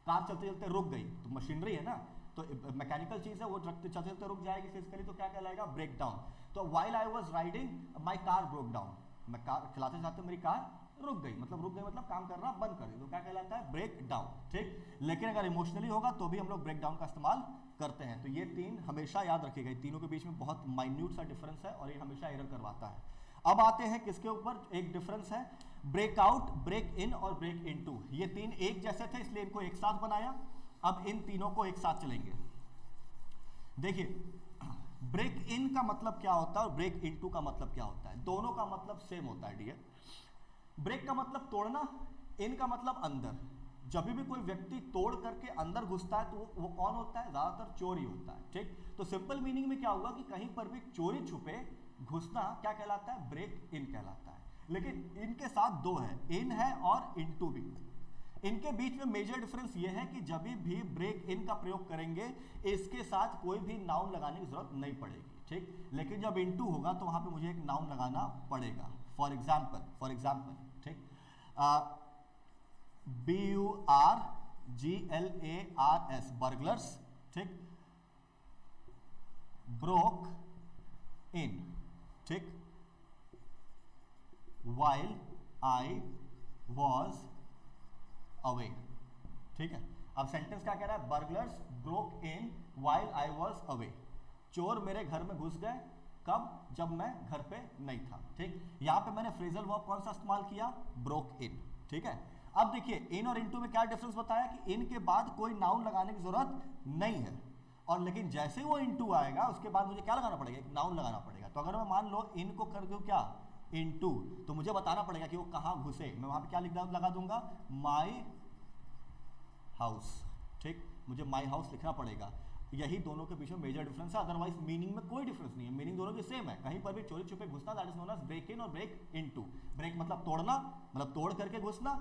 कार चलते चलते रुक गई तो मशीनरी है ना, तो मैकेनिकल चीज है, वो चलते चलते रुक जाएगी। फिजिकली तो क्या कहलाएगा, ब्रेक डाउन। तो while I was riding my car broke down, मैं कार चलाते चलाते मेरी कार रुक गई, मतलब काम करना बंद कर दी, तो क्या कहलाता है, ब्रेक डाउन, ठीक। लेकिन अगर इमोशनली होगा तो भी हम लोग ब्रेक डाउन का इस्तेमाल करते हैं। तो ये तीन हमेशा याद रखिएगा, तीनों के बीच में बहुत माइन्यूट सा डिफरेंस है और ये हमेशा एरर करवाता है। अब आते हैं किसके ऊपर, एक डिफरेंस है ब्रेक आउट, ब्रेक इन और ब्रेक इनटू, ये तीन एक जैसे थे इसलिए इनको एक साथ बनाया। अब इन तीनों को एक साथ चलेंगे। देखिए ब्रेक इन का मतलब क्या होता है और ब्रेक इनटू का मतलब क्या होता है, दोनों का मतलब सेम होता है डियर। ब्रेक का मतलब तोड़ना, इन का मतलब अंदर। जब भी कोई व्यक्ति तोड़ करके अंदर घुसता है तो वो कौन होता है, ज्यादातर चोरी होता है, ठीक। तो सिंपल मीनिंग में क्या हुआ कि कहीं पर भी चोरी छुपे घुसना क्या कहलाता है, ब्रेक इन कहलाता है। लेकिन इनके साथ दो है, इन है और इनटू भी। इनके बीच में मेजर डिफरेंस ये है कि जब भी ब्रेक इन का प्रयोग करेंगे इसके साथ कोई भी नाउन लगाने की जरूरत नहीं पड़ेगी, ठीक। लेकिन जब इनटू होगा तो वहां पे मुझे एक नाउन लगाना पड़ेगा। फॉर एग्जाम्पल, ठीक, BURGLARS, बर्गलर्स, ठीक, ब्रोक इन, ठीक, while I was away, ठीक है। अब सेंटेंस क्या कह रहा है, burglars broke in while I was away, चोर मेरे घर में घुस गए, कब, जब मैं घर पे नहीं था, ठीक। यहां पे मैंने फ्रेजल वर्ब कौन सा इस्तेमाल किया, ब्रोक इन, ठीक है। अब देखिए इन और इनटू में क्या डिफरेंस बताया कि इन के बाद कोई नाउन लगाने की जरूरत नहीं है, और लेकिन जैसे वो इनटू आएगा उसके बाद मुझे क्या लगाना पड़ेगा, एक नाउन लगाना पड़ेगा। तो अगर मैं मान लो इन को कर दूं क्या, इनटू, तो मुझे बताना पड़ेगा कि वो कहां घुसे। मैं वहां पे क्या लगा दूंगा, माई हाउस, ठीक, मुझे माई हाउस लिखना पड़ेगा। यही दोनों के बीच में मेजर डिफरेंस है, अदरवाइज मीनिंग में कोई डिफरेंस नहीं है, मीनिंग दोनों की सेम है। कहीं पर भी चोरी छुपे घुसना, that is known as break in और ब्रेक इनटू। ब्रेक मतलब तोड़ना, मतलब तोड़ करके घुसना,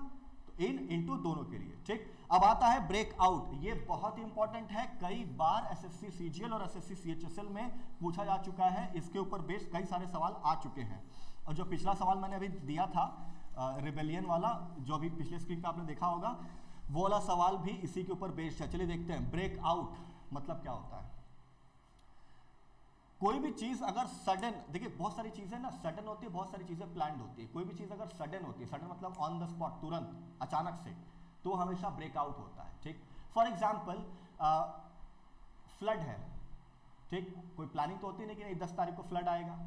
तो इन इनटू दोनों के लिए, ठीक। अब आता है ब्रेक आउट, ये बहुत ही इंपॉर्टेंट है, कई बार एसएससी सीजीएल और एसएससी सीएचएसएल में पूछा जा चुका है, इसके ऊपर बेस्ड कई सारे सवाल आ चुके हैं। और जो पिछला सवाल मैंने अभी दिया था रिबेलियन वाला, जो अभी पिछले स्क्रीन पे आपने देखा होगा, वो वाला सवाल भी इसी के ऊपर बेस्ड है। चलिए देखते हैं ब्रेक आउट मतलब क्या होता है। कोई भी चीज अगर सडन, देखिए बहुत सारी चीजें ना सडन होती है, बहुत सारी चीजें प्लान्ड होती है। कोई भी चीज अगर सडन होती है, सडन मतलब ऑन द स्पॉट, तुरंत, अचानक से, तो हमेशा ब्रेकआउट होता है, ठीक। फॉर एग्जाम्पल फ्लड है, ठीक, कोई प्लानिंग तो होती नहीं कि 10 तारीख को फ्लड आएगा,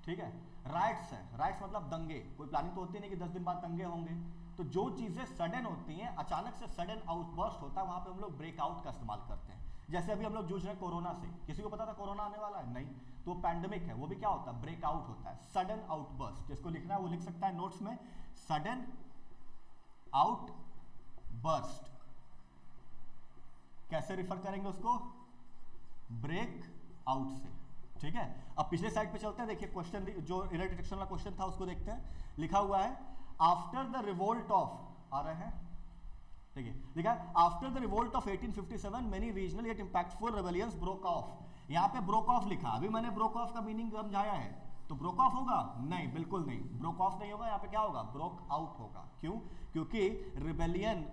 ठीक है। राइट्स है, राइट्स मतलब दंगे, कोई प्लानिंग तो होती नहीं कि 10 दिन बाद दंगे होंगे। तो जो चीजें सडन होती हैं, अचानक से सडन आउटबर्स्ट होता है, वहां पे हम लोग ब्रेकआउट का इस्तेमाल करते हैं। जैसे अभी हम लोग जूझ रहे हैं कोरोना से, किसी को पता था कोरोना आने वाला है, नहीं, तो पैंडेमिक है, वो भी क्या होता है, ब्रेकआउट होता है, सडन आउटबर्स्ट। जिसको लिखना है वो लिख सकता है नोट्स में, सडन आउटबर्स्ट। कैसे रिफर करेंगे उसको, ब्रेक आउट से, ठीक है। अब पिछले साइड पे चलते हैं, देखिए क्वेश्चन जो एरर डिटेक्शन वाला क्वेश्चन था उसको देखते हैं। लिखा हुआ है आफ्टर द रिवोल्ट ऑफ, आ रहे हैं, देखिए लिखा है after the revolt of 1857 many regional yet impactful rebellions broke of. यहां पे ब्रोक ऑफ लिखा, अभी मैंने ब्रोक ऑफ का मीनिंग समझाया है, तो ब्रोक ऑफ होगा, नहीं, बिल्कुल नहीं, ब्रोक ऑफ नहीं होगा, यहाँ पे क्या होगा, ब्रोक आउट होगा। क्यों, क्योंकि रिबेलियन,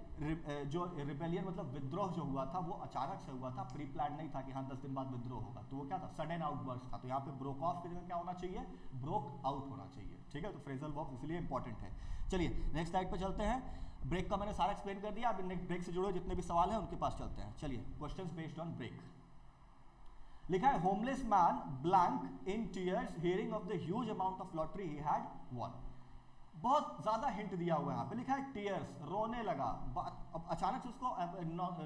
जो रिबेलियन मतलब विद्रोह जो हुआ था वो अचानक से हुआ था, प्री प्लान नहीं था कि हाँ 10 दिन बाद विद्रोह होगा, तो वो क्या था, सडन आउटबर्स्ट था। तो यहाँ पे ब्रोक ऑफ की जगह क्या होना चाहिए, ब्रोक आउट होना चाहिए, ठीक है। तो फ्रेजल वर्ब इसलिए इंपॉर्टेंट है। चलिए नेक्स्ट स्लाइड पे चलते हैं। ब्रेक का मैंने सारा एक्सप्लेन कर दिया, अब नेक्स्ट ब्रेक से जुड़े जितने भी सवाल हैं उनके पास चलते हैं। चलिए क्वेश्चंस बेस्ड ऑन ब्रेक। लिखा है homeless man blank in tears hearing of the huge amount of lottery he had won. बहुत ज्यादा हिंट दिया हुआ है यहाँ पे, लिखा है टीयर्स, रोने लगा। अब अचानक से उसको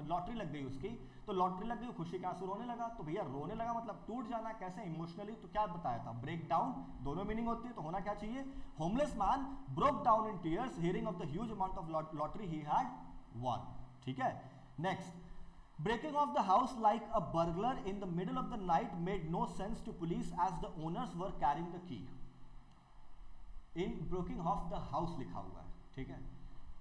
लॉटरी लग गई उसकी, तो लॉटरी लग गई, खुशी के आंसू रोने लगा। तो भैया रोने लगा मतलब टूट जाना, कैसे, इमोशनली। तो क्या बताया था, ब्रेक डाउन, दोनों मीनिंग होती है, तो होना क्या चाहिए, homeless man broke down in tears hearing of the huge amount of lottery he had won, ठीक है। Next, breaking of the house like a burglar in the middle of the night made no sense to police as the owners were carrying the key. in breaking of the house लिखा हुआ है, ठीक है।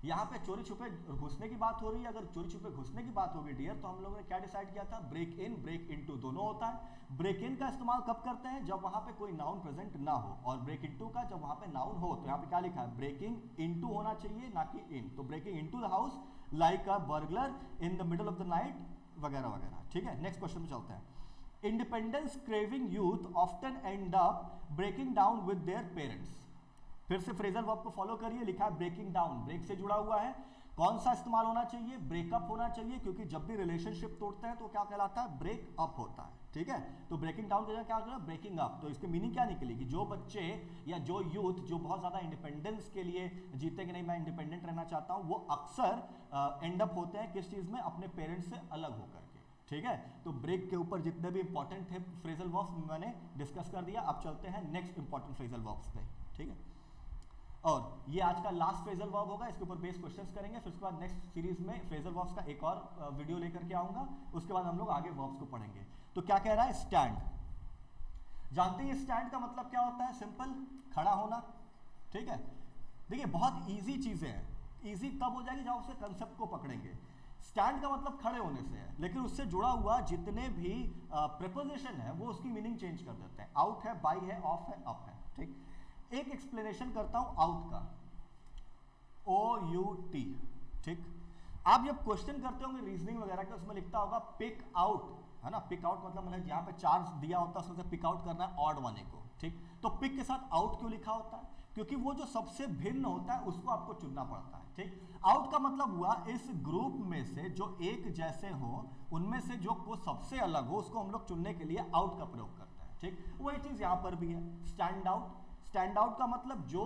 यहाँ पे चोरी छुपे घुसने की बात हो रही है। अगर चोरी छुपे घुसने की बात होगी डियर, तो हम लोगों ने क्या डिसाइड किया था, ब्रेक इन ब्रेक इनटू दोनों होता है। ब्रेक इन का इस्तेमाल कब करते हैं, जब वहां पे कोई नाउन प्रेजेंट ना हो, और ब्रेक इनटू का जब वहां पे नाउन हो। तो यहाँ पे क्या लिखा है, ब्रेकिंग इनटू होना चाहिए, ना कि इन। तो breaking into the house like a burglar in the middle of the night, वगैरह वगैरह, ठीक है। नेक्स्ट क्वेश्चन में चलते हैं। Independence craving youth often end up breaking down with their parents. फिर से फ्रेजल वर्ब को फॉलो करिए। लिखा है ब्रेकिंग डाउन, ब्रेक से जुड़ा हुआ है, कौन सा इस्तेमाल होना चाहिए? ब्रेकअप होना चाहिए, क्योंकि जब भी रिलेशनशिप तोड़ते हैं तो क्या कहलाता है? ब्रेकअप होता है, ठीक है। तो ब्रेकिंग डाउन की जगह क्या होगा? Breaking up. तो इसकी मीनिंग क्या निकलेगी? जो बच्चे या जो यूथ जो बहुत ज़्यादा इंडिपेंडेंस के लिए जीते कि नहीं मैं इंडिपेंडेंट रहना चाहता हूँ, वो अक्सर एंड अप होते हैं किस चीज़ में? अपने पेरेंट्स से अलग होकर के, ठीक है। तो ब्रेक के ऊपर जितने भी इंपॉर्टेंट थे फ्रेजल वर्ब्स मैंने डिस्कस कर दिया। अब चलते हैं नेक्स्ट इंपॉर्टेंट फ्रेजल वर्ब्स पे, ठीक है। और ये आज का लास्ट फ्रेजल वर्ब होगा, इसके ऊपर बेस्ड क्वेश्चंस करेंगे, फिर उसके बाद नेक्स्ट सीरीज में फ्रेजल वर्ब्स का एक और वीडियो लेकर के आऊंगा, उसके बाद हम लोग आगे वर्ब्स को पढ़ेंगे। तो क्या कह रहा है? स्टैंड। जानते हैं स्टैंड का मतलब क्या होता है? सिंपल, खड़ा होना, ठीक है। देखिए बहुत इजी चीजें हैं, इजी तब हो जाएगी जब उसके कंसेप्ट को पकड़ेंगे। स्टैंड का मतलब खड़े होने से है, लेकिन उससे जुड़ा हुआ जितने भी प्रीपोजिशन है वो उसकी मीनिंग चेंज कर देते हैं। आउट है, बाई है, ऑफ है, अप है, ठीक। एक एक्सप्लेनेशन करता हूं आउट का, OUT, ठीक। आप जब क्वेश्चन करते होंगे रीजनिंग वगैरह के, उसमें लिखता होगा पिक आउट, है ना। पिक आउट मतलब यहाँ पे 4 दिया होता है, उसमें से पिक आउट करना है ऑड वन को, ठीक। तो पिक के साथ आउट क्यों लिखा होता है? क्योंकि वो जो सबसे भिन्न होता है उसको आपको चुनना पड़ता है, ठीक। आउट का मतलब हुआ इस ग्रुप में से जो एक जैसे हो, उनमें से जो को सबसे अलग हो उसको हम लोग चुनने के लिए आउट का प्रयोग करते हैं, ठीक। वही चीज यहां पर भी है, स्टैंड आउट। स्टैंड आउट का मतलब जो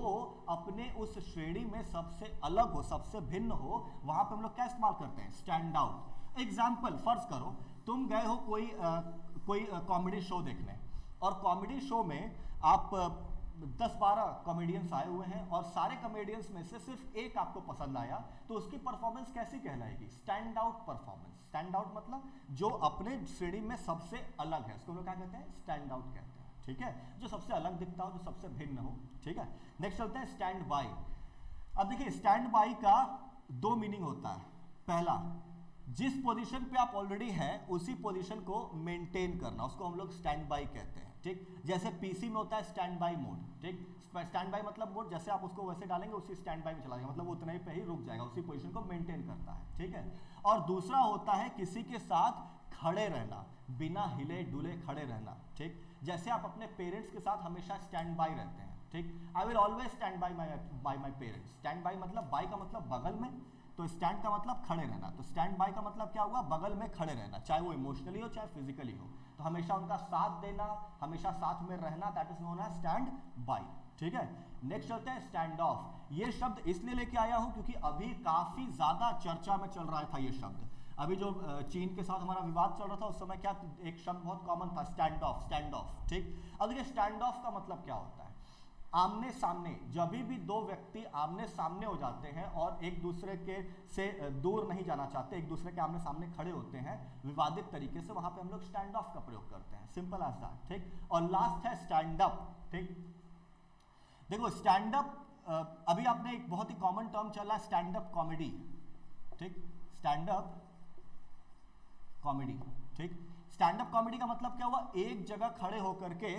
अपने उस श्रेणी में सबसे अलग हो, सबसे भिन्न हो, वहां पे हम लोग क्या इस्तेमाल करते हैं? Stand out. एग्जाम्पल, फर्ज करो तुम गए हो कोई कॉमेडी शो देखने, और कॉमेडी शो में आप 10-12 कॉमेडियंस आए हुए हैं, और सारे कॉमेडियंस में से सिर्फ एक आपको पसंद आया, तो उसकी परफॉर्मेंस कैसी कहलाएगी? Stand out performance. Stand out मतलब जो अपने श्रेणी में सबसे अलग है, उसको हम लोग क्या कहते हैं? स्टैंड आउट कहते हैं, ठीक है। जो सबसे अलग दिखता हो, जो सबसे भिन्न हो, ठीक है। नेक्स्ट चलते हैं स्टैंड बाय। अब देखिए स्टैंड बाय का 2 मीनिंग होता है। पहला, जिस पोजीशन पे आप ऑलरेडी हैं उसी पोजीशन को मेंटेन करना, उसको हम लोग स्टैंड बाय कहते हैं, ठीक। जैसे पीसी में होता है स्टैंड बाय मोड, ठीक। स्टैंड बाय मतलब मोड, जैसे आप उसको वैसे डालेंगे उसी स्टैंड बाय में चला जाएगा, मतलब वो उतने पे ही रुक जाएगा, उसी पोजीशन को मेंटेन करता है, ठीक है। और दूसरा होता है किसी के साथ खड़े रहना, बिना हिले डुले खड़े रहना, ठीक। जैसे आप अपने पेरेंट्स के साथ हमेशा स्टैंड बाय रहते हैं, ठीक। I will always stand bye my parents. Stand by मतलब बाय का मतलब बगल में, तो स्टैंड का मतलब खड़े रहना, तो स्टैंड बाय का मतलब क्या हुआ? बगल में खड़े रहना, चाहे वो इमोशनली हो चाहे फिजिकली हो, तो हमेशा उनका साथ देना, हमेशा साथ में रहना, that is known as stand by, ठीक है। नेक्स्ट चलते हैं स्टैंड ऑफ। ये शब्द इसलिए लेके आया हूं क्योंकि अभी काफी ज्यादा चर्चा में चल रहा था ये शब्द। अभी जो चीन के साथ हमारा विवाद चल रहा था उस समय क्या एक शब्द बहुत कॉमन था, स्टैंड ऑफ, स्टैंड ऑफ, ठीक। अब देखिए स्टैंड ऑफ का मतलब क्या होता है? आमने सामने, जब भी 2 व्यक्ति आमने सामने हो जाते हैं और एक दूसरे के से दूर नहीं जाना चाहते, एक दूसरे के आमने सामने खड़े होते हैं विवादित तरीके से, वहां पे हम लोग स्टैंड ऑफ का प्रयोग करते हैं, सिंपल एज दैट, ठीक। और लास्ट है स्टैंड अप, ठीक। देखो स्टैंड अप, अभी आपने एक बहुत ही कॉमन टर्म चला है स्टैंड अप कॉमेडी, ठीक। स्टैंड अप कॉमेडी, ठीक। स्टैंड अप कॉमेडी का मतलब क्या हुआ? एक जगह खड़े होकर के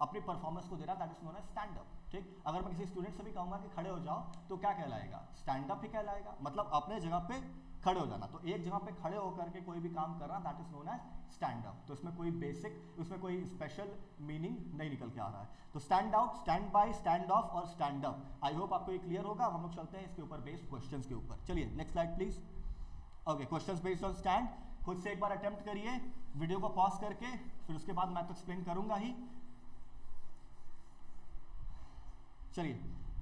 अपनी परफॉर्मेंस को दे रहा, that is known as stand up, ठीक। अगर मैं किसी स्टूडेंट से भी कहूंगा कि खड़े हो जाओ तो क्या कहलाएगा? स्टैंड अप ही कहलाएगा, मतलब अपने जगह पे खड़े हो जाना। तो एक जगह पे खड़े होकर के कोई भी काम करना, that is known as stand up. तो इसमें कोई बेसिक, उसमें कोई स्पेशल मीनिंग नहीं निकल के आ रहा है। तो stand out, stand by, stand of और स्टैंड अप। आई होप आपको ये क्लियर होगा। हम लोग चलते हैं इसके ऊपर बेस्ड क्वेश्चंस के ऊपर। चलिए next slide please. Okay, questions based on stand. खुद से एक बार अटेम्प्ट करिए वीडियो को पॉज करके, फिर उसके बाद मैं तो एक्सप्लेन करूंगा ही। चलिए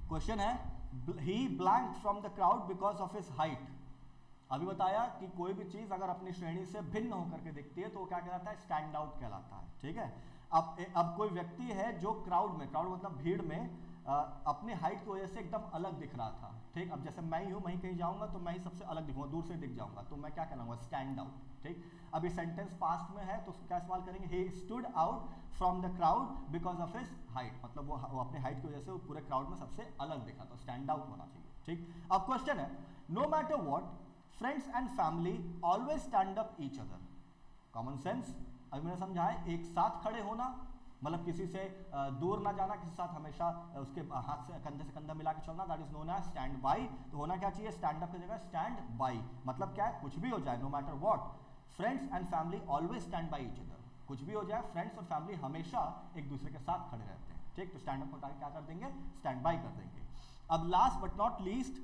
क्वेश्चन है, he blank from the crowd because of his height. अभी बताया कि कोई भी चीज अगर अपनी श्रेणी से भिन्न होकर के दिखती है तो वो क्या कहलाता है? स्टैंड आउट कहलाता है, ठीक है। अब कोई व्यक्ति है जो क्राउड में, क्राउड मतलब भीड़ में, अपने हाइट की वजह से एकदम अलग दिख रहा था, ठीक। अब जैसे मैं ही हूं, मैं ही कहीं जाऊंगा तो मैं ही सबसे अलग दिखूंगा, दूर से दिख जाऊंगा, तो मैं क्या कहलाऊंगा? स्टैंड आउट, ठीक। अब ये सेंटेंस पास्ट में है तो क्या इस्तेमाल करेंगे? He stood out from the crowd because of his height, मतलब वो अपने हाइट की वजह से वो पूरे क्राउड में सबसे अलग दिखा, तो स्टैंड आउट होना चाहिए, ठीक। अब क्वेश्चन है, no matter what friends and family always stand up each other. Common sense, अभी मैंने समझा है, एक साथ खड़े होना मतलब किसी से दूर ना जाना, किसी साथ हमेशा उसके हाथ से कंधा मिला के चलना, that is known as stand by. तो होना क्या चाहिए? स्टैंड अप की जगह स्टैंड बाय। मतलब क्या है? कुछ भी हो जाए, no matter what friends and family always stand by each other. कुछ भी हो जाए, फ्रेंड्स और फैमिली हमेशा एक दूसरे के साथ खड़े रहते हैं, ठीक। तो स्टैंड अप को क्या कर देंगे? स्टैंड बाय कर देंगे। अब last but not least,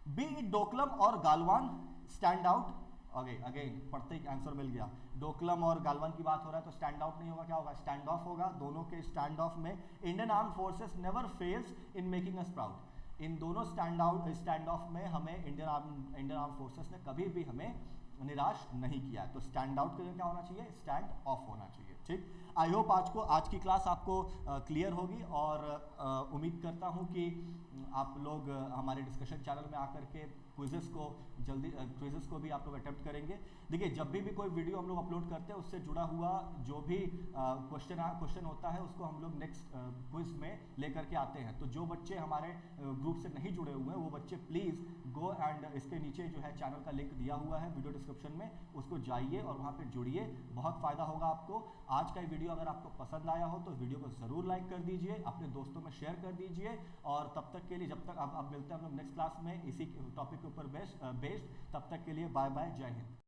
B it Doklam और गालवान स्टैंड आउट। अगेन पढ़ते ही आंसर मिल गया। डोकलम और गालवान की बात हो रहा है तो स्टैंड आउट नहीं होगा, क्या होगा? स्टैंड ऑफ होगा। दोनों के स्टैंड ऑफ में Indian arm forces never fails in making us proud. इन दोनों स्टैंड ऑफ में हमें इंडियन आर्म फोर्सेस ने कभी भी हमें निराश नहीं किया। तो स्टैंड आउट के लिए क्या होना चाहिए? स्टैंड ऑफ होना चाहिए। ठीक, आई होप आज की क्लास आपको क्लियर होगी और उम्मीद करता हूँ कि आप लोग हमारे डिस्कशन चैनल में आकर के क्विज़ेस को भी आप लोग अटेम्प्ट करेंगे। देखिए, जब भी कोई वीडियो हम लोग अपलोड करते हैं उससे जुड़ा हुआ जो भी क्वेश्चन होता है उसको हम लोग नेक्स्ट क्विज में लेकर के आते हैं। तो जो बच्चे हमारे ग्रुप से नहीं जुड़े हुए हैं वो बच्चे प्लीज़ गो एंड इसके नीचे जो है चैनल का लिंक दिया हुआ है वीडियो डिस्क्रिप्शन में, उसको जाइए और वहाँ पे जुड़िए, बहुत फ़ायदा होगा आपको। आज का वीडियो अगर आपको पसंद आया हो तो वीडियो को ज़रूर लाइक कर दीजिए, अपने दोस्तों में शेयर कर दीजिए और तब तक के लिए, जब तक अब मिलते हैं हम लोग नेक्स्ट क्लास में इसी टॉपिक के ऊपर बेस्ड, तब तक के लिए बाय बाय, जय हिंद।